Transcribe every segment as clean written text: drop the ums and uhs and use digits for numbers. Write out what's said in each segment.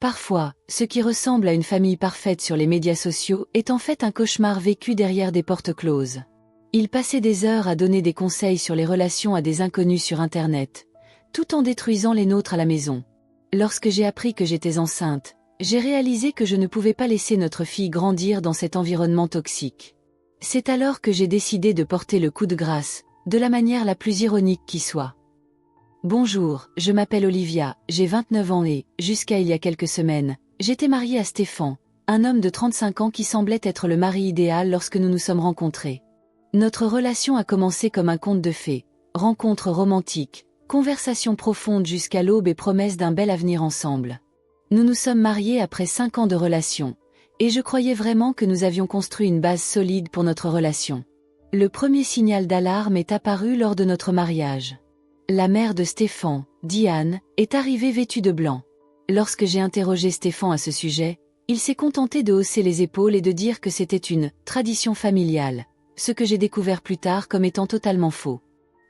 Parfois, ce qui ressemble à une famille parfaite sur les médias sociaux est en fait un cauchemar vécu derrière des portes closes. Il passait des heures à donner des conseils sur les relations à des inconnus sur Internet, tout en détruisant les nôtres à la maison. Lorsque j'ai appris que j'étais enceinte, j'ai réalisé que je ne pouvais pas laisser notre fille grandir dans cet environnement toxique. C'est alors que j'ai décidé de porter le coup de grâce, de la manière la plus ironique qui soit. Bonjour, je m'appelle Olivia, j'ai 29 ans et, jusqu'à il y a quelques semaines, j'étais mariée à Stéphane, un homme de 35 ans qui semblait être le mari idéal lorsque nous nous sommes rencontrés. Notre relation a commencé comme un conte de fées, rencontre romantique, conversation profonde jusqu'à l'aube et promesse d'un bel avenir ensemble. Nous nous sommes mariés après 5 ans de relation, et je croyais vraiment que nous avions construit une base solide pour notre relation. Le premier signal d'alarme est apparu lors de notre mariage. La mère de Stéphane, Diane, est arrivée vêtue de blanc. Lorsque j'ai interrogé Stéphane à ce sujet, il s'est contenté de hausser les épaules et de dire que c'était une tradition familiale, ce que j'ai découvert plus tard comme étant totalement faux.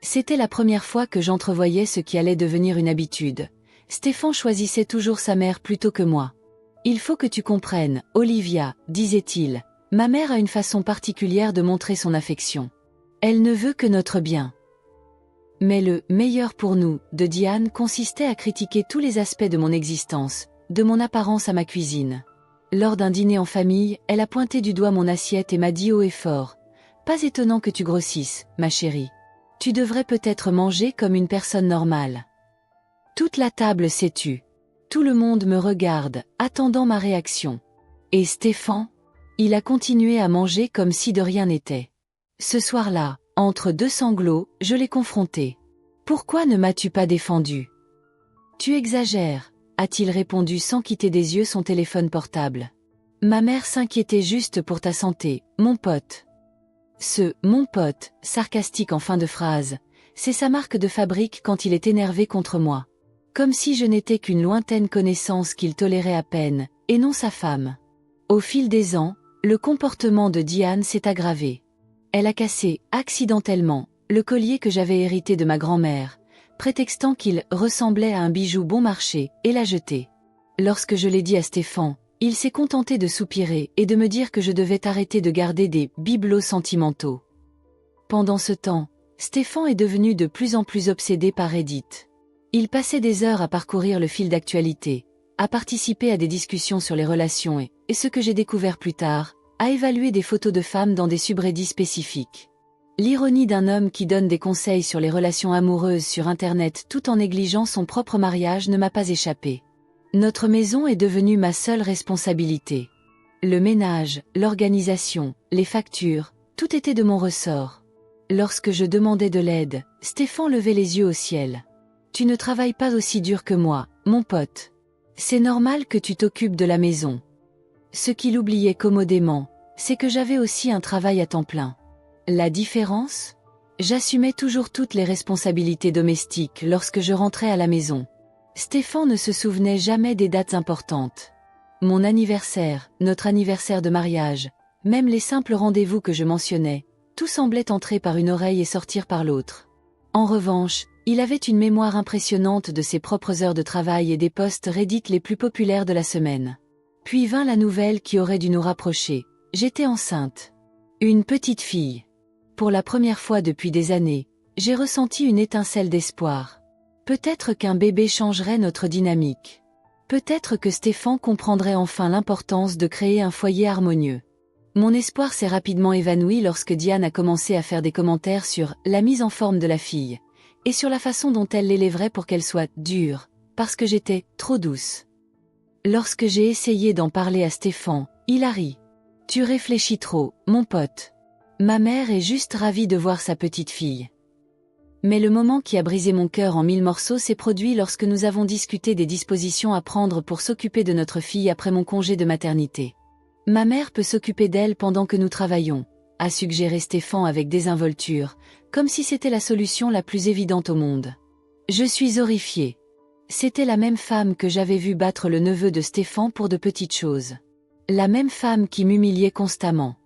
C'était la première fois que j'entrevoyais ce qui allait devenir une habitude. Stéphane choisissait toujours sa mère plutôt que moi. « Il faut que tu comprennes, Olivia, disait-il, ma mère a une façon particulière de montrer son affection. Elle ne veut que notre bien. » Mais le « meilleur pour nous » de Diane consistait à critiquer tous les aspects de mon existence, de mon apparence à ma cuisine. Lors d'un dîner en famille, elle a pointé du doigt mon assiette et m'a dit haut et fort « Pas étonnant que tu grossisses, ma chérie. Tu devrais peut-être manger comme une personne normale. » Toute la table s'est tue. Tout le monde me regarde, attendant ma réaction. Et Stéphane? Il a continué à manger comme si de rien n'était. Ce soir-là, entre deux sanglots, je l'ai confronté. « Pourquoi ne m'as-tu pas défendu ?»« Tu exagères, » a-t-il répondu sans quitter des yeux son téléphone portable. « Ma mère s'inquiétait juste pour ta santé, mon pote. » Ce « mon pote », sarcastique en fin de phrase, c'est sa marque de fabrique quand il est énervé contre moi. Comme si je n'étais qu'une lointaine connaissance qu'il tolérait à peine, et non sa femme. Au fil des ans, le comportement de Diane s'est aggravé. Elle a cassé, accidentellement, le collier que j'avais hérité de ma grand-mère, prétextant qu'il ressemblait à un bijou bon marché, et l'a jeté. Lorsque je l'ai dit à Stéphane, il s'est contenté de soupirer et de me dire que je devais arrêter de garder des bibelots sentimentaux. Pendant ce temps, Stéphane est devenu de plus en plus obsédé par Reddit. Il passait des heures à parcourir le fil d'actualité, à participer à des discussions sur les relations et ce que j'ai découvert plus tard, à évaluer des photos de femmes dans des subreddits spécifiques. L'ironie d'un homme qui donne des conseils sur les relations amoureuses sur Internet tout en négligeant son propre mariage ne m'a pas échappé. Notre maison est devenue ma seule responsabilité. Le ménage, l'organisation, les factures, tout était de mon ressort. Lorsque je demandais de l'aide, Stéphane levait les yeux au ciel. « Tu ne travailles pas aussi dur que moi, mon pote. C'est normal que tu t'occupes de la maison. » Ce qu'il oubliait commodément, c'est que j'avais aussi un travail à temps plein. La différence? J'assumais toujours toutes les responsabilités domestiques lorsque je rentrais à la maison. Stéphane ne se souvenait jamais des dates importantes. Mon anniversaire, notre anniversaire de mariage, même les simples rendez-vous que je mentionnais, tout semblait entrer par une oreille et sortir par l'autre. En revanche, il avait une mémoire impressionnante de ses propres heures de travail et des posts Reddit les plus populaires de la semaine. Puis vint la nouvelle qui aurait dû nous rapprocher. J'étais enceinte. Une petite fille. Pour la première fois depuis des années, j'ai ressenti une étincelle d'espoir. Peut-être qu'un bébé changerait notre dynamique. Peut-être que Stéphane comprendrait enfin l'importance de créer un foyer harmonieux. Mon espoir s'est rapidement évanoui lorsque Diane a commencé à faire des commentaires sur la mise en forme de la fille, et sur la façon dont elle l'élèverait pour qu'elle soit dure, parce que j'étais trop douce. Lorsque j'ai essayé d'en parler à Stéphane, il a ri. « Tu réfléchis trop, mon pote. Ma mère est juste ravie de voir sa petite fille. » Mais le moment qui a brisé mon cœur en 1000 morceaux s'est produit lorsque nous avons discuté des dispositions à prendre pour s'occuper de notre fille après mon congé de maternité. « Ma mère peut s'occuper d'elle pendant que nous travaillons », a suggéré Stéphane avec désinvolture, comme si c'était la solution la plus évidente au monde. Je suis horrifiée. C'était la même femme que j'avais vue battre le neveu de Stéphane pour de petites choses. La même femme qui m'humiliait constamment.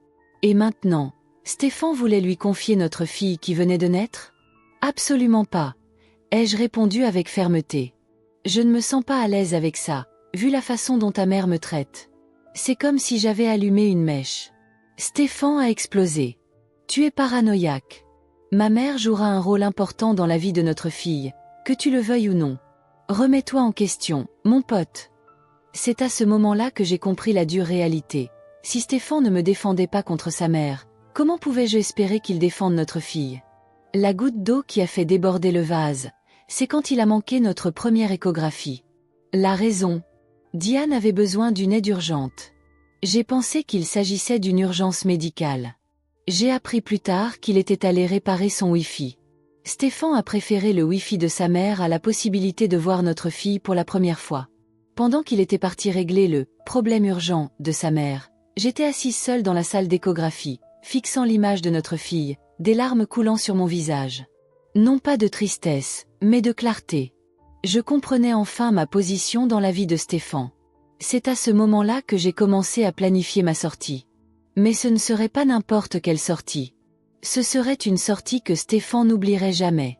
Et maintenant, Stéphane voulait lui confier notre fille qui venait de naître ? Absolument pas, ai-je répondu avec fermeté. Je ne me sens pas à l'aise avec ça, vu la façon dont ta mère me traite. C'est comme si j'avais allumé une mèche. Stéphane a explosé. Tu es paranoïaque. Ma mère jouera un rôle important dans la vie de notre fille, que tu le veuilles ou non. Remets-toi en question, mon pote. C'est à ce moment-là que j'ai compris la dure réalité. Si Stéphane ne me défendait pas contre sa mère, comment pouvais-je espérer qu'il défende notre fille? La goutte d'eau qui a fait déborder le vase, c'est quand il a manqué notre première échographie. La raison. Diane avait besoin d'une aide urgente. J'ai pensé qu'il s'agissait d'une urgence médicale. J'ai appris plus tard qu'il était allé réparer son Wi-Fi. Stéphane a préféré le Wi-Fi de sa mère à la possibilité de voir notre fille pour la première fois. Pendant qu'il était parti régler le « problème urgent » de sa mère, j'étais assise seule dans la salle d'échographie, fixant l'image de notre fille, des larmes coulant sur mon visage. Non pas de tristesse, mais de clarté. Je comprenais enfin ma position dans la vie de Stéphane. C'est à ce moment-là que j'ai commencé à planifier ma sortie. Mais ce ne serait pas n'importe quelle sortie. Ce serait une sortie que Stéphane n'oublierait jamais.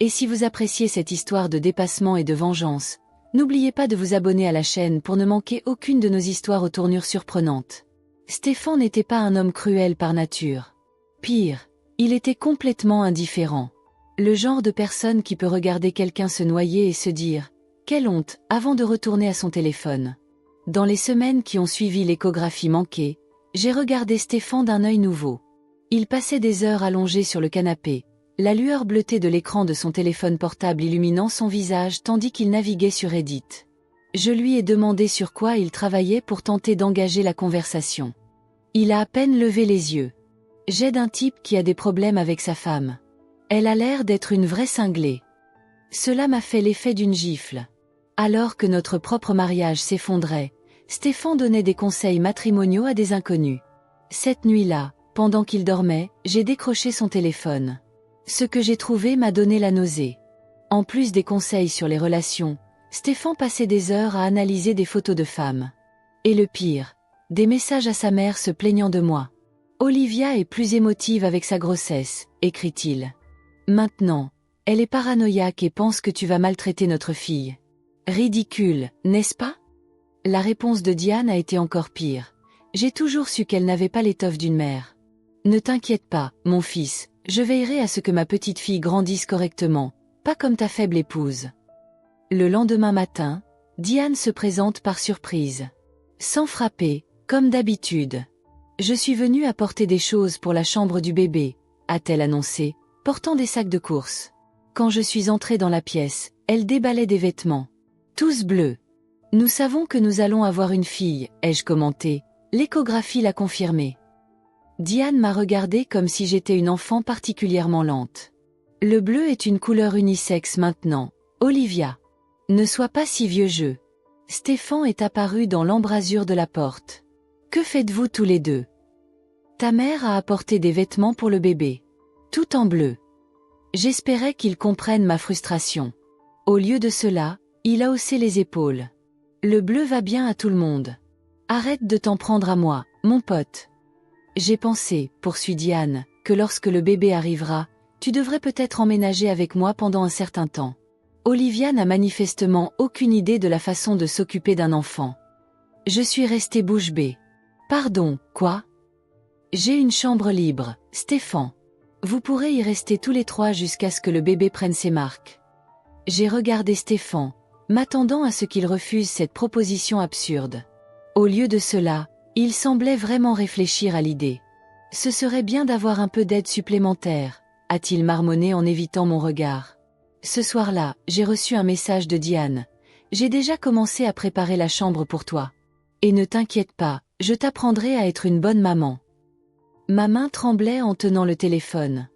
Et si vous appréciez cette histoire de dépassement et de vengeance, n'oubliez pas de vous abonner à la chaîne pour ne manquer aucune de nos histoires aux tournures surprenantes. Stéphane n'était pas un homme cruel par nature. Pire, il était complètement indifférent. Le genre de personne qui peut regarder quelqu'un se noyer et se dire « Quelle honte !» avant de retourner à son téléphone. Dans les semaines qui ont suivi l'échographie manquée, j'ai regardé Stéphane d'un œil nouveau. Il passait des heures allongé sur le canapé, la lueur bleutée de l'écran de son téléphone portable illuminant son visage tandis qu'il naviguait sur Reddit. Je lui ai demandé sur quoi il travaillait pour tenter d'engager la conversation. Il a à peine levé les yeux. J'aide un type qui a des problèmes avec sa femme. Elle a l'air d'être une vraie cinglée. Cela m'a fait l'effet d'une gifle. Alors que notre propre mariage s'effondrait, Stéphane donnait des conseils matrimoniaux à des inconnus. Cette nuit-là, pendant qu'il dormait, j'ai décroché son téléphone. Ce que j'ai trouvé m'a donné la nausée. En plus des conseils sur les relations, Stéphane passait des heures à analyser des photos de femmes. Et le pire, des messages à sa mère se plaignant de moi. Olivia est plus émotive avec sa grossesse, écrit-il. Maintenant, elle est paranoïaque et pense que tu vas maltraiter notre fille. Ridicule, n'est-ce pas? La réponse de Diane a été encore pire. J'ai toujours su qu'elle n'avait pas l'étoffe d'une mère. Ne t'inquiète pas, mon fils, je veillerai à ce que ma petite fille grandisse correctement, pas comme ta faible épouse. Le lendemain matin, Diane se présente par surprise. Sans frapper, comme d'habitude. Je suis venue apporter des choses pour la chambre du bébé, a-t-elle annoncé, portant des sacs de course. Quand je suis entrée dans la pièce, elle déballait des vêtements. Tous bleus. Nous savons que nous allons avoir une fille, ai-je commenté. L'échographie l'a confirmé. Diane m'a regardée comme si j'étais une enfant particulièrement lente. Le bleu est une couleur unisexe maintenant, Olivia. Ne sois pas si vieux jeu. Stéphane est apparu dans l'embrasure de la porte. Que faites-vous tous les deux? Ta mère a apporté des vêtements pour le bébé. Tout en bleu. J'espérais qu'il comprenne ma frustration. Au lieu de cela, il a haussé les épaules. Le bleu va bien à tout le monde. Arrête de t'en prendre à moi, mon pote. J'ai pensé, poursuit Diane, que lorsque le bébé arrivera, tu devrais peut-être emménager avec moi pendant un certain temps. Olivia n'a manifestement aucune idée de la façon de s'occuper d'un enfant. Je suis restée bouche bée. Pardon, quoi? J'ai une chambre libre, Stéphane. Vous pourrez y rester tous les trois jusqu'à ce que le bébé prenne ses marques. J'ai regardé Stéphane, m'attendant à ce qu'il refuse cette proposition absurde. Au lieu de cela, il semblait vraiment réfléchir à l'idée. Ce serait bien d'avoir un peu d'aide supplémentaire, a-t-il marmonné en évitant mon regard. Ce soir-là, j'ai reçu un message de Diane. J'ai déjà commencé à préparer la chambre pour toi. Et ne t'inquiète pas, je t'apprendrai à être une bonne maman. Ma main tremblait en tenant le téléphone.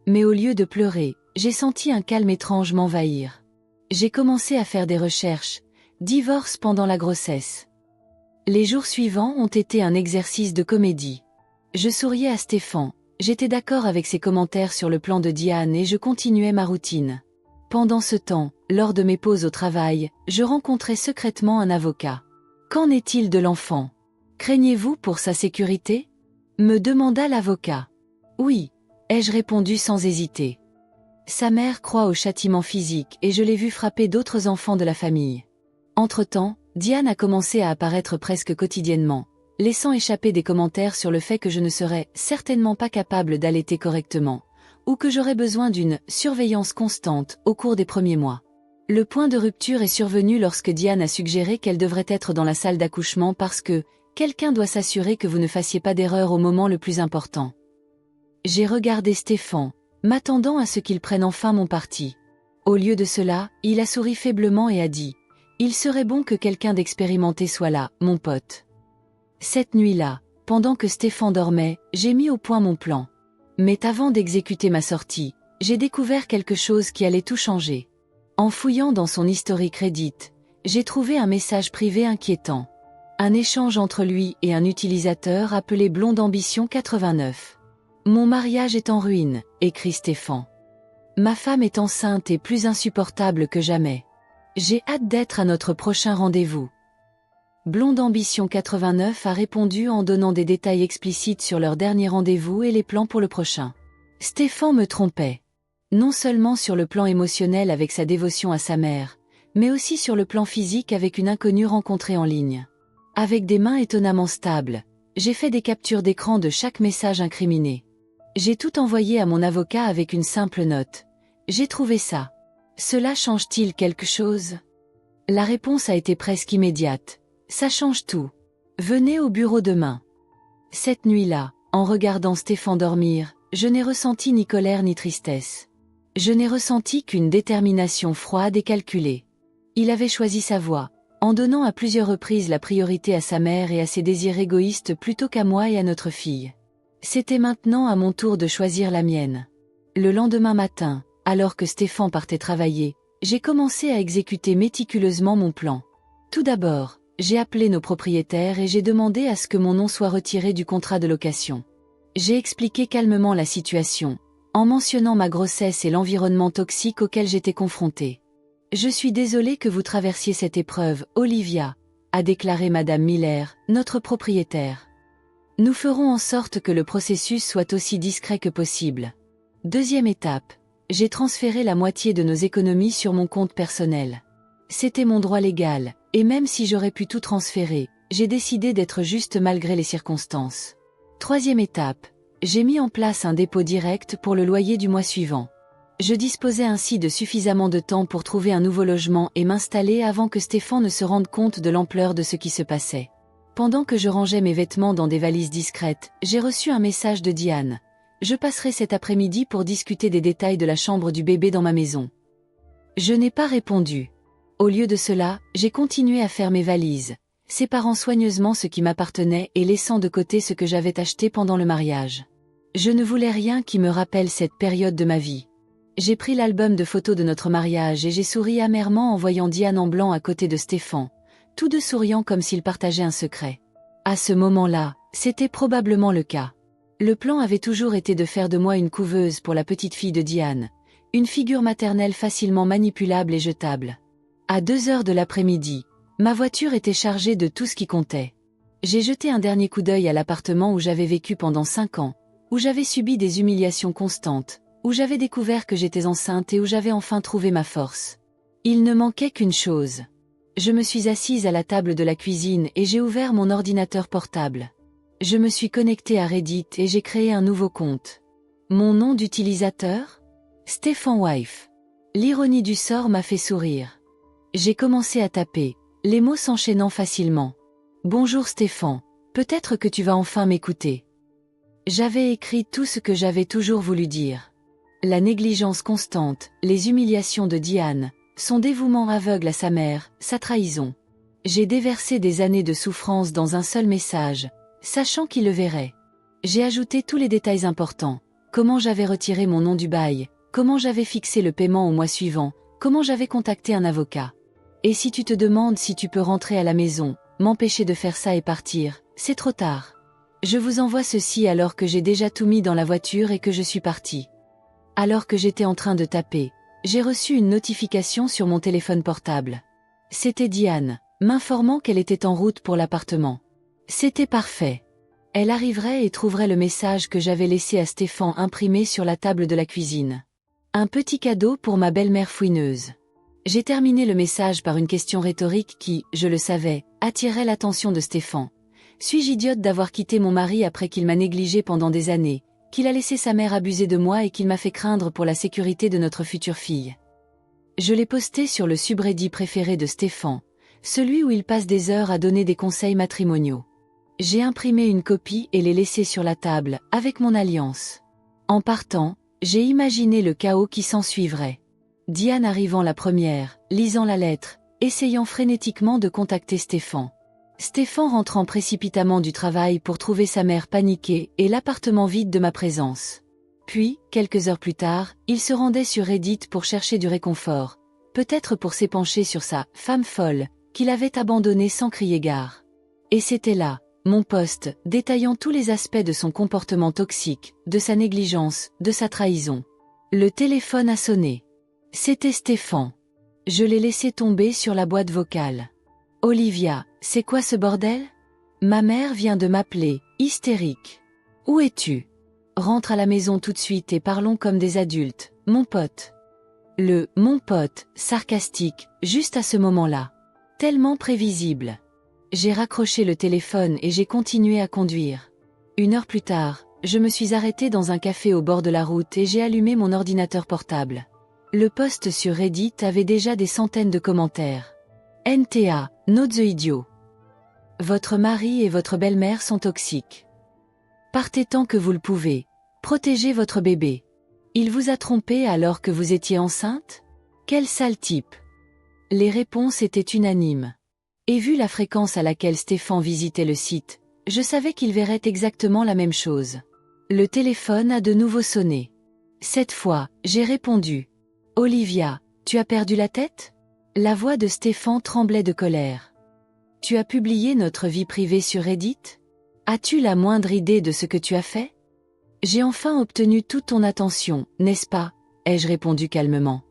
Mais au lieu de pleurer, j'ai senti un calme étrange m'envahir. J'ai commencé à faire des recherches. Divorce pendant la grossesse. Les jours suivants ont été un exercice de comédie. Je souriais à Stéphane, j'étais d'accord avec ses commentaires sur le plan de Diane et je continuais ma routine. Pendant ce temps, lors de mes pauses au travail, je rencontrais secrètement un avocat. Qu'en est-il de l'enfant? Craignez-vous pour sa sécurité? Me demanda l'avocat. Oui, ai-je répondu sans hésiter. Sa mère croit au châtiment physique et je l'ai vu frapper d'autres enfants de la famille. Entre-temps, Diane a commencé à apparaître presque quotidiennement, laissant échapper des commentaires sur le fait que je ne serais certainement pas capable d'allaiter correctement, ou que j'aurais besoin d'une surveillance constante au cours des premiers mois. Le point de rupture est survenu lorsque Diane a suggéré qu'elle devrait être dans la salle d'accouchement parce que quelqu'un doit s'assurer que vous ne fassiez pas d'erreur au moment le plus important. J'ai regardé Stéphane, m'attendant à ce qu'il prenne enfin mon parti. Au lieu de cela, il a souri faiblement et a dit « Il serait bon que quelqu'un d'expérimenté soit là, mon pote. » Cette nuit-là, pendant que Stéphane dormait, j'ai mis au point mon plan. Mais avant d'exécuter ma sortie, j'ai découvert quelque chose qui allait tout changer. En fouillant dans son historique Reddit, j'ai trouvé un message privé inquiétant. Un échange entre lui et un utilisateur appelé Blonde Ambition 89. « Mon mariage est en ruine », écrit Stéphane. « Ma femme est enceinte et plus insupportable que jamais. J'ai hâte d'être à notre prochain rendez-vous. » Blonde Ambition 89 a répondu en donnant des détails explicites sur leur dernier rendez-vous et les plans pour le prochain. Stéphane me trompait. Non seulement sur le plan émotionnel avec sa dévotion à sa mère, mais aussi sur le plan physique avec une inconnue rencontrée en ligne. Avec des mains étonnamment stables, j'ai fait des captures d'écran de chaque message incriminé. J'ai tout envoyé à mon avocat avec une simple note. J'ai trouvé ça. Cela change-t-il quelque chose? La réponse a été presque immédiate. Ça change tout. Venez au bureau demain. Cette nuit-là, en regardant Stéphane dormir, je n'ai ressenti ni colère ni tristesse. Je n'ai ressenti qu'une détermination froide et calculée. Il avait choisi sa voie, en donnant à plusieurs reprises la priorité à sa mère et à ses désirs égoïstes plutôt qu'à moi et à notre fille. C'était maintenant à mon tour de choisir la mienne. Le lendemain matin, alors que Stéphane partait travailler, j'ai commencé à exécuter méticuleusement mon plan. Tout d'abord, j'ai appelé nos propriétaires et j'ai demandé à ce que mon nom soit retiré du contrat de location. J'ai expliqué calmement la situation, en mentionnant ma grossesse et l'environnement toxique auquel j'étais confrontée. « Je suis désolée que vous traversiez cette épreuve, Olivia », a déclaré Madame Miller, notre propriétaire. « Nous ferons en sorte que le processus soit aussi discret que possible. » Deuxième étape, j'ai transféré la moitié de nos économies sur mon compte personnel. C'était mon droit légal, et même si j'aurais pu tout transférer, j'ai décidé d'être juste malgré les circonstances. Troisième étape, j'ai mis en place un dépôt direct pour le loyer du mois suivant. Je disposais ainsi de suffisamment de temps pour trouver un nouveau logement et m'installer avant que Stéphane ne se rende compte de l'ampleur de ce qui se passait. Pendant que je rangeais mes vêtements dans des valises discrètes, j'ai reçu un message de Diane. Je passerai cet après-midi pour discuter des détails de la chambre du bébé dans ma maison. Je n'ai pas répondu. Au lieu de cela, j'ai continué à faire mes valises, séparant soigneusement ce qui m'appartenait et laissant de côté ce que j'avais acheté pendant le mariage. Je ne voulais rien qui me rappelle cette période de ma vie. J'ai pris l'album de photos de notre mariage et j'ai souri amèrement en voyant Diane en blanc à côté de Stéphane, tous deux souriant comme s'ils partageaient un secret. À ce moment-là, c'était probablement le cas. Le plan avait toujours été de faire de moi une couveuse pour la petite fille de Diane, une figure maternelle facilement manipulable et jetable. À 2 heures de l'après-midi, ma voiture était chargée de tout ce qui comptait. J'ai jeté un dernier coup d'œil à l'appartement où j'avais vécu pendant 5 ans, où j'avais subi des humiliations constantes, où j'avais découvert que j'étais enceinte et où j'avais enfin trouvé ma force. Il ne manquait qu'une chose. Je me suis assise à la table de la cuisine et j'ai ouvert mon ordinateur portable. Je me suis connectée à Reddit et j'ai créé un nouveau compte. Mon nom d'utilisateur? Stéphane Wife. L'ironie du sort m'a fait sourire. J'ai commencé à taper, les mots s'enchaînant facilement. Bonjour Stéphane, peut-être que tu vas enfin m'écouter. J'avais écrit tout ce que j'avais toujours voulu dire. La négligence constante, les humiliations de Diane, son dévouement aveugle à sa mère, sa trahison. J'ai déversé des années de souffrance dans un seul message, sachant qu'il le verrait. J'ai ajouté tous les détails importants, comment j'avais retiré mon nom du bail, comment j'avais fixé le paiement au mois suivant, comment j'avais contacté un avocat. Et si tu te demandes si tu peux rentrer à la maison, m'empêcher de faire ça et partir, c'est trop tard. Je vous envoie ceci alors que j'ai déjà tout mis dans la voiture et que je suis partie. Alors que j'étais en train de taper, j'ai reçu une notification sur mon téléphone portable. C'était Diane, m'informant qu'elle était en route pour l'appartement. C'était parfait. Elle arriverait et trouverait le message que j'avais laissé à Stéphane imprimé sur la table de la cuisine. Un petit cadeau pour ma belle-mère fouineuse. J'ai terminé le message par une question rhétorique qui, je le savais, attirait l'attention de Stéphane. Suis-je idiote d'avoir quitté mon mari après qu'il m'a négligée pendant des années, qu'il a laissé sa mère abuser de moi et qu'il m'a fait craindre pour la sécurité de notre future fille? Je l'ai posté sur le subreddit préféré de Stéphane, celui où il passe des heures à donner des conseils matrimoniaux. J'ai imprimé une copie et l'ai laissée sur la table, avec mon alliance. En partant, j'ai imaginé le chaos qui s'ensuivrait. Diane arrivant la première, lisant la lettre, essayant frénétiquement de contacter Stéphane. Stéphane rentrant précipitamment du travail pour trouver sa mère paniquée et l'appartement vide de ma présence. Puis, quelques heures plus tard, il se rendait sur Reddit pour chercher du réconfort, peut-être pour s'épancher sur sa « femme folle » qu'il avait abandonnée sans crier gare. Et c'était là, mon post, détaillant tous les aspects de son comportement toxique, de sa négligence, de sa trahison. Le téléphone a sonné. C'était Stéphane. Je l'ai laissé tomber sur la boîte vocale. « Olivia, c'est quoi ce bordel? Ma mère vient de m'appeler, hystérique. Où es-tu? Rentre à la maison tout de suite et parlons comme des adultes, mon pote. » Le « mon pote » sarcastique, juste à ce moment-là. Tellement prévisible. J'ai raccroché le téléphone et j'ai continué à conduire. 1 heure plus tard, je me suis arrêté dans un café au bord de la route et j'ai allumé mon ordinateur portable. Le post sur Reddit avait déjà des centaines de commentaires. NTA, not the idiot. Votre mari et votre belle-mère sont toxiques. Partez tant que vous le pouvez. Protégez votre bébé. Il vous a trompé alors que vous étiez enceinte? Quel sale type. Les réponses étaient unanimes. Et vu la fréquence à laquelle Stéphane visitait le site, je savais qu'il verrait exactement la même chose. Le téléphone a de nouveau sonné. Cette fois, j'ai répondu. « Olivia, tu as perdu la tête ?» La voix de Stéphane tremblait de colère. « Tu as publié notre vie privée sur Reddit? As-tu la moindre idée de ce que tu as fait? J'ai enfin obtenu toute ton attention, n'est-ce pas ?» ai-je répondu calmement.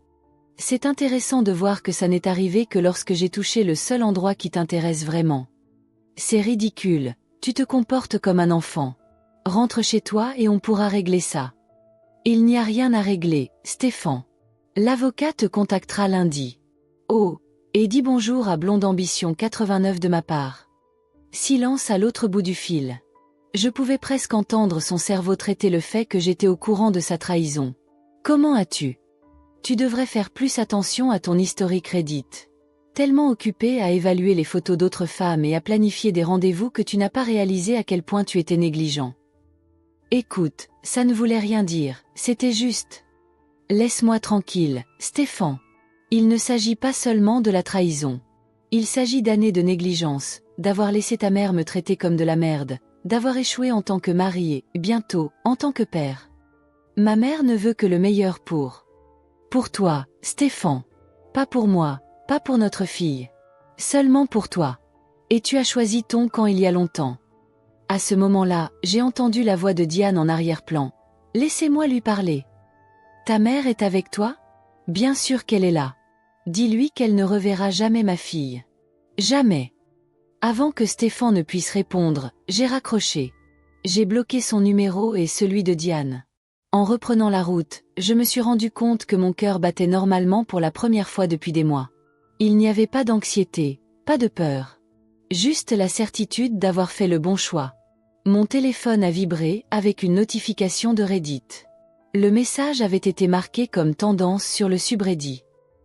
C'est intéressant de voir que ça n'est arrivé que lorsque j'ai touché le seul endroit qui t'intéresse vraiment. C'est ridicule, tu te comportes comme un enfant. Rentre chez toi et on pourra régler ça. Il n'y a rien à régler, Stéphane. L'avocat te contactera lundi. Oh, et dis bonjour à Blonde Ambition 89 de ma part. Silence à l'autre bout du fil. Je pouvais presque entendre son cerveau traiter le fait que j'étais au courant de sa trahison. Comment as-tu? Tu devrais faire plus attention à ton historique Reddit. Tellement occupé à évaluer les photos d'autres femmes et à planifier des rendez-vous que tu n'as pas réalisé à quel point tu étais négligent. Écoute, ça ne voulait rien dire, c'était juste. Laisse-moi tranquille, Stéphane. Il ne s'agit pas seulement de la trahison. Il s'agit d'années de négligence, d'avoir laissé ta mère me traiter comme de la merde, d'avoir échoué en tant que mari et, bientôt, en tant que père. Ma mère ne veut que le meilleur pour toi, Stéphane. Pas pour moi, pas pour notre fille. Seulement pour toi. Et tu as choisi ton camp il y a longtemps. À ce moment-là, j'ai entendu la voix de Diane en arrière-plan. Laissez-moi lui parler. Ta mère est avec toi? Bien sûr qu'elle est là. Dis-lui qu'elle ne reverra jamais ma fille. Jamais. Avant que Stéphane ne puisse répondre, j'ai raccroché. J'ai bloqué son numéro et celui de Diane. En reprenant la route, je me suis rendu compte que mon cœur battait normalement pour la première fois depuis des mois. Il n'y avait pas d'anxiété, pas de peur. Juste la certitude d'avoir fait le bon choix. Mon téléphone a vibré avec une notification de Reddit. Le message avait été marqué comme tendance sur le subreddit.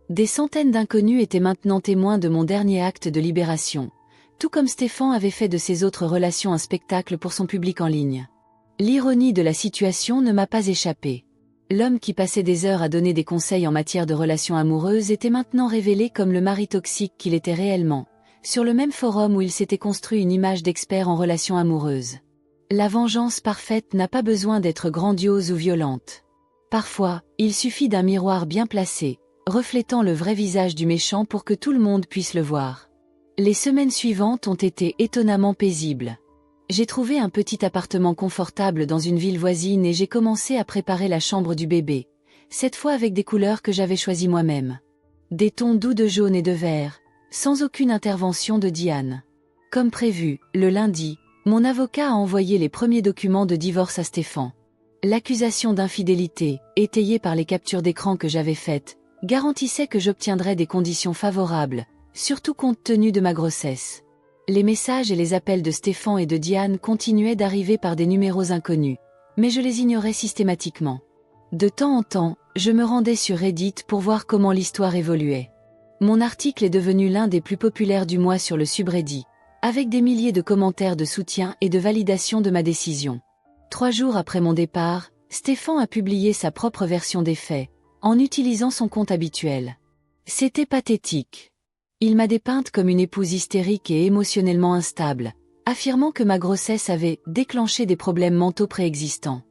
Des centaines d'inconnus étaient maintenant témoins de mon dernier acte de libération, tout comme Stéphane avait fait de ses autres relations un spectacle pour son public en ligne. L'ironie de la situation ne m'a pas échappé. L'homme qui passait des heures à donner des conseils en matière de relations amoureuses était maintenant révélé comme le mari toxique qu'il était réellement, sur le même forum où il s'était construit une image d'expert en relations amoureuses. La vengeance parfaite n'a pas besoin d'être grandiose ou violente. Parfois, il suffit d'un miroir bien placé, reflétant le vrai visage du méchant pour que tout le monde puisse le voir. Les semaines suivantes ont été étonnamment paisibles. J'ai trouvé un petit appartement confortable dans une ville voisine et j'ai commencé à préparer la chambre du bébé, cette fois avec des couleurs que j'avais choisies moi-même. Des tons doux de jaune et de vert, sans aucune intervention de Diane. Comme prévu, le lundi, mon avocat a envoyé les premiers documents de divorce à Stéphane. L'accusation d'infidélité, étayée par les captures d'écran que j'avais faites, garantissait que j'obtiendrais des conditions favorables, surtout compte tenu de ma grossesse. Les messages et les appels de Stéphane et de Diane continuaient d'arriver par des numéros inconnus, mais je les ignorais systématiquement. De temps en temps, je me rendais sur Reddit pour voir comment l'histoire évoluait. Mon article est devenu l'un des plus populaires du mois sur le subreddit, avec des milliers de commentaires de soutien et de validation de ma décision. 3 jours après mon départ, Stéphane a publié sa propre version des faits, en utilisant son compte habituel. C'était pathétique. Il m'a dépeinte comme une épouse hystérique et émotionnellement instable, affirmant que ma grossesse avait déclenché des problèmes mentaux préexistants.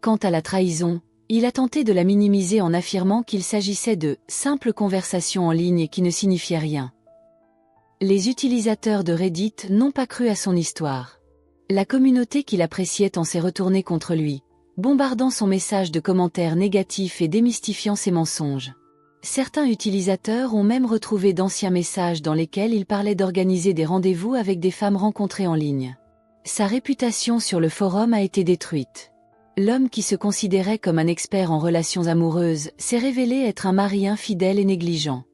Quant à la trahison, il a tenté de la minimiser en affirmant qu'il s'agissait de simples conversations en ligne qui ne signifiaient rien. Les utilisateurs de Reddit n'ont pas cru à son histoire. La communauté qui l'appréciait en s'est retournée contre lui, bombardant son message de commentaires négatifs et démystifiant ses mensonges. Certains utilisateurs ont même retrouvé d'anciens messages dans lesquels il parlait d'organiser des rendez-vous avec des femmes rencontrées en ligne. Sa réputation sur le forum a été détruite. L'homme qui se considérait comme un expert en relations amoureuses s'est révélé être un mari infidèle et négligent.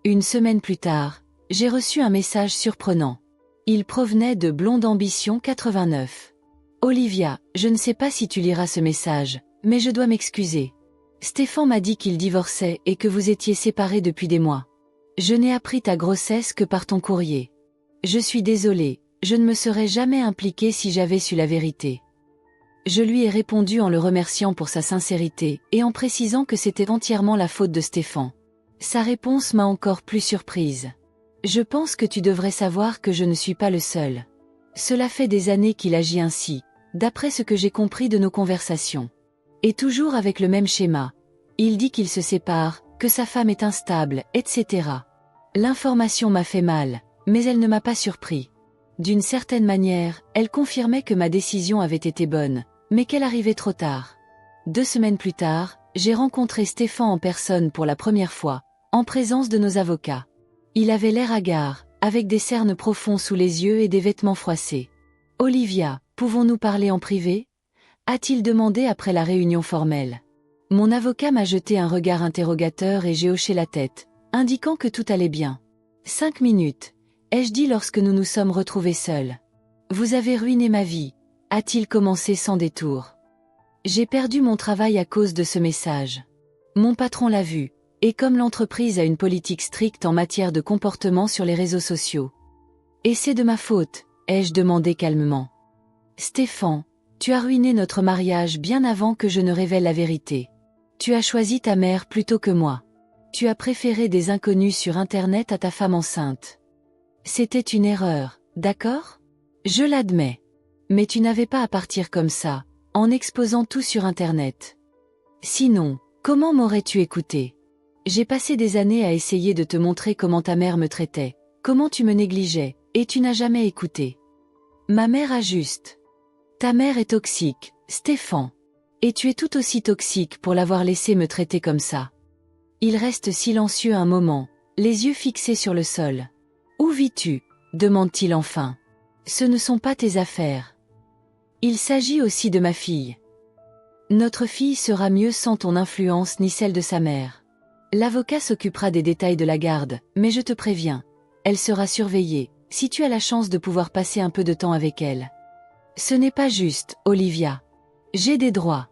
Une semaine plus tard, j'ai reçu un message surprenant. Il provenait de Blonde Ambition 89. Olivia, je ne sais pas si tu liras ce message, mais je dois m'excuser. Stéphane m'a dit qu'il divorçait et que vous étiez séparés depuis des mois. Je n'ai appris ta grossesse que par ton courrier. Je suis désolée, je ne me serais jamais impliquée si j'avais su la vérité. Je lui ai répondu en le remerciant pour sa sincérité et en précisant que c'était entièrement la faute de Stéphane. Sa réponse m'a encore plus surprise. Je pense que tu devrais savoir que je ne suis pas le seul. Cela fait des années qu'il agit ainsi, d'après ce que j'ai compris de nos conversations. Et toujours avec le même schéma. Il dit qu'il se sépare, que sa femme est instable, etc. L'information m'a fait mal, mais elle ne m'a pas surpris. D'une certaine manière, elle confirmait que ma décision avait été bonne, mais qu'elle arrivait trop tard. 2 semaines plus tard, j'ai rencontré Stéphane en personne pour la première fois, en présence de nos avocats. Il avait l'air hagard, avec des cernes profonds sous les yeux et des vêtements froissés. « Olivia, pouvons-nous parler en privé ?» a-t-il demandé après la réunion formelle. Mon avocat m'a jeté un regard interrogateur et j'ai hoché la tête, indiquant que tout allait bien. 5 minutes, ai-je dit lorsque nous nous sommes retrouvés seuls. « Vous avez ruiné ma vie », a-t-il commencé sans détour. J'ai perdu mon travail à cause de ce message. Mon patron l'a vu, et comme l'entreprise a une politique stricte en matière de comportement sur les réseaux sociaux. Et c'est de ma faute, ai-je demandé calmement. Stéphane, tu as ruiné notre mariage bien avant que je ne révèle la vérité. Tu as choisi ta mère plutôt que moi. Tu as préféré des inconnus sur Internet à ta femme enceinte. C'était une erreur, d'accord ? Je l'admets. Mais tu n'avais pas à partir comme ça, en exposant tout sur Internet. Sinon, comment m'aurais-tu écouté ? J'ai passé des années à essayer de te montrer comment ta mère me traitait, comment tu me négligeais, et tu n'as jamais écouté. Ma mère a juste. Ta mère est toxique, Stéphane. Et tu es tout aussi toxique pour l'avoir laissé me traiter comme ça. Il reste silencieux un moment, les yeux fixés sur le sol. Où vis-tu ? Demande-t-il enfin. Ce ne sont pas tes affaires. Il s'agit aussi de ma fille. Notre fille sera mieux sans ton influence ni celle de sa mère. L'avocat s'occupera des détails de la garde, mais je te préviens, elle sera surveillée, si tu as la chance de pouvoir passer un peu de temps avec elle. Ce n'est pas juste, Olivia. J'ai des droits.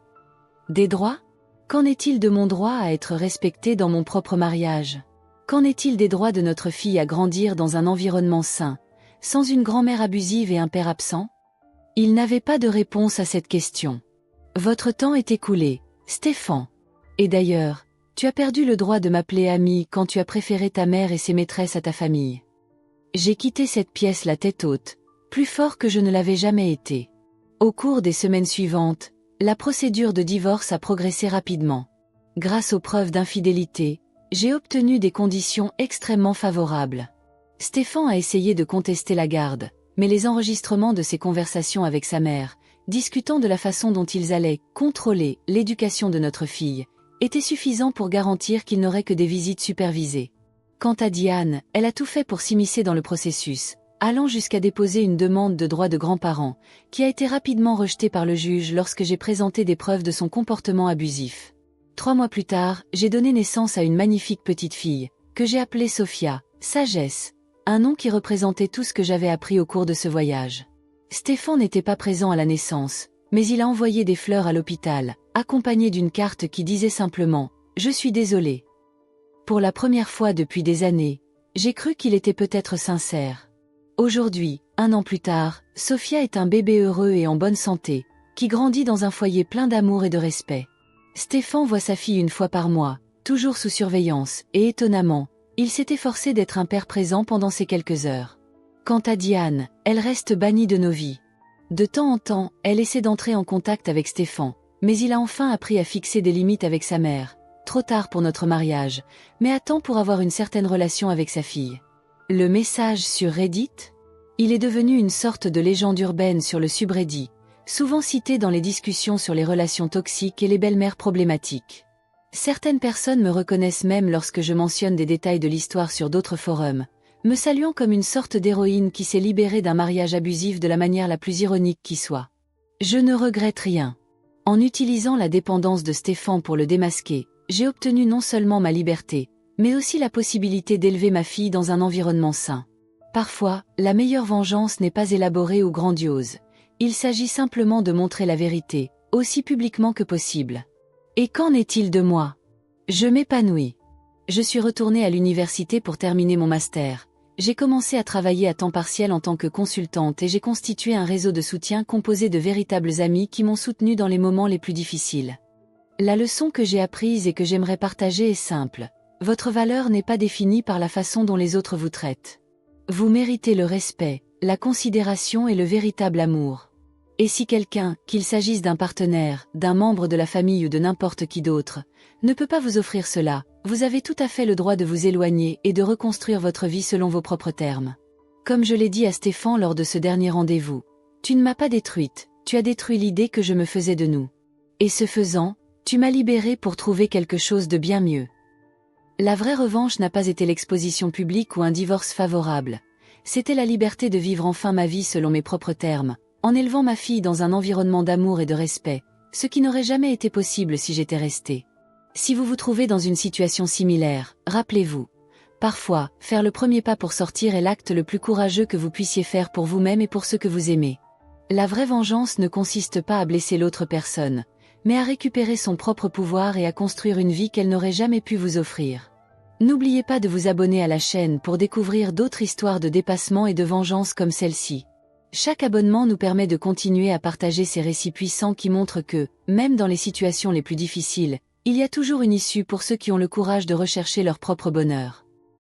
Des droits ? Qu'en est-il de mon droit à être respectée dans mon propre mariage ? Qu'en est-il des droits de notre fille à grandir dans un environnement sain, sans une grand-mère abusive et un père absent ? Il n'avait pas de réponse à cette question. Votre temps est écoulé, Stéphane. Et d'ailleurs, tu as perdu le droit de m'appeler amie quand tu as préféré ta mère et ses maîtresses à ta famille. J'ai quitté cette pièce la tête haute, plus fort que je ne l'avais jamais été. Au cours des semaines suivantes, la procédure de divorce a progressé rapidement. Grâce aux preuves d'infidélité, j'ai obtenu des conditions extrêmement favorables. Stéphane a essayé de contester la garde, mais les enregistrements de ses conversations avec sa mère, discutant de la façon dont ils allaient contrôler l'éducation de notre fille, étaient suffisants pour garantir qu'il n'aurait que des visites supervisées. Quant à Diane, elle a tout fait pour s'immiscer dans le processus, allant jusqu'à déposer une demande de droit de grands-parents, qui a été rapidement rejetée par le juge lorsque j'ai présenté des preuves de son comportement abusif. 3 mois plus tard, j'ai donné naissance à une magnifique petite fille, que j'ai appelée Sophia, sagesse, un nom qui représentait tout ce que j'avais appris au cours de ce voyage. Stéphane n'était pas présent à la naissance, mais il a envoyé des fleurs à l'hôpital, accompagné d'une carte qui disait simplement « Je suis désolé ». Pour la première fois depuis des années, j'ai cru qu'il était peut-être sincère. Aujourd'hui, 1 an plus tard, Sophia est un bébé heureux et en bonne santé, qui grandit dans un foyer plein d'amour et de respect. Stéphane voit sa fille 1 fois par mois, toujours sous surveillance, et étonnamment, il s'est efforcé d'être un père présent pendant ces quelques heures. Quant à Diane, elle reste bannie de nos vies. De temps en temps, elle essaie d'entrer en contact avec Stéphane, mais il a enfin appris à fixer des limites avec sa mère. Trop tard pour notre mariage, mais à temps pour avoir une certaine relation avec sa fille. Le message sur Reddit? Il est devenu une sorte de légende urbaine sur le subreddit, souvent cité dans les discussions sur les relations toxiques et les belles-mères problématiques. Certaines personnes me reconnaissent même lorsque je mentionne des détails de l'histoire sur d'autres forums, me saluant comme une sorte d'héroïne qui s'est libérée d'un mariage abusif de la manière la plus ironique qui soit. Je ne regrette rien. En utilisant la dépendance de Stéphane pour le démasquer, j'ai obtenu non seulement ma liberté, mais aussi la possibilité d'élever ma fille dans un environnement sain. Parfois, la meilleure vengeance n'est pas élaborée ou grandiose. Il s'agit simplement de montrer la vérité, aussi publiquement que possible. Et qu'en est-il de moi? Je m'épanouis. Je suis retournée à l'université pour terminer mon master. J'ai commencé à travailler à temps partiel en tant que consultante et j'ai constitué un réseau de soutien composé de véritables amis qui m'ont soutenue dans les moments les plus difficiles. La leçon que j'ai apprise et que j'aimerais partager est simple. Votre valeur n'est pas définie par la façon dont les autres vous traitent. Vous méritez le respect, la considération et le véritable amour. Et si quelqu'un, qu'il s'agisse d'un partenaire, d'un membre de la famille ou de n'importe qui d'autre, ne peut pas vous offrir cela, vous avez tout à fait le droit de vous éloigner et de reconstruire votre vie selon vos propres termes. Comme je l'ai dit à Stéphane lors de ce dernier rendez-vous, tu ne m'as pas détruite, tu as détruit l'idée que je me faisais de nous. Et ce faisant, tu m'as libérée pour trouver quelque chose de bien mieux. La vraie revanche n'a pas été l'exposition publique ou un divorce favorable. C'était la liberté de vivre enfin ma vie selon mes propres termes, en élevant ma fille dans un environnement d'amour et de respect, ce qui n'aurait jamais été possible si j'étais restée. Si vous vous trouvez dans une situation similaire, rappelez-vous. Parfois, faire le premier pas pour sortir est l'acte le plus courageux que vous puissiez faire pour vous-même et pour ceux que vous aimez. La vraie vengeance ne consiste pas à blesser l'autre personne, mais à récupérer son propre pouvoir et à construire une vie qu'elle n'aurait jamais pu vous offrir. N'oubliez pas de vous abonner à la chaîne pour découvrir d'autres histoires de dépassement et de vengeance comme celle-ci. Chaque abonnement nous permet de continuer à partager ces récits puissants qui montrent que, même dans les situations les plus difficiles, il y a toujours une issue pour ceux qui ont le courage de rechercher leur propre bonheur.